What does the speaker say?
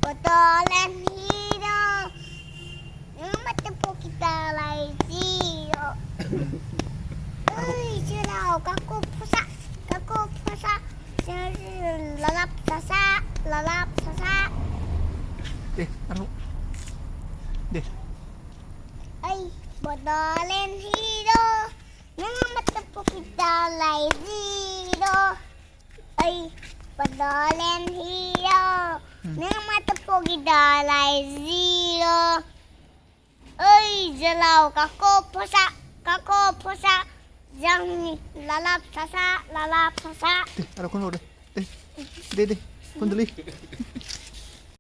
Bodoland Hiro. Nwngha matw Pocketalai Jiro. Uy, Jiro, kaku pusa. Lalap sasa. Ano? Ay, Bodoland Hiro. Nwngha matw Pocketalai Jiro. Ay, Bodoland Hiro. Nwngha matw Pocketalai Jiro. Ay, Jiro, kaku pusa. Yang lalap sasa. Ano ko na? Deh, kundali.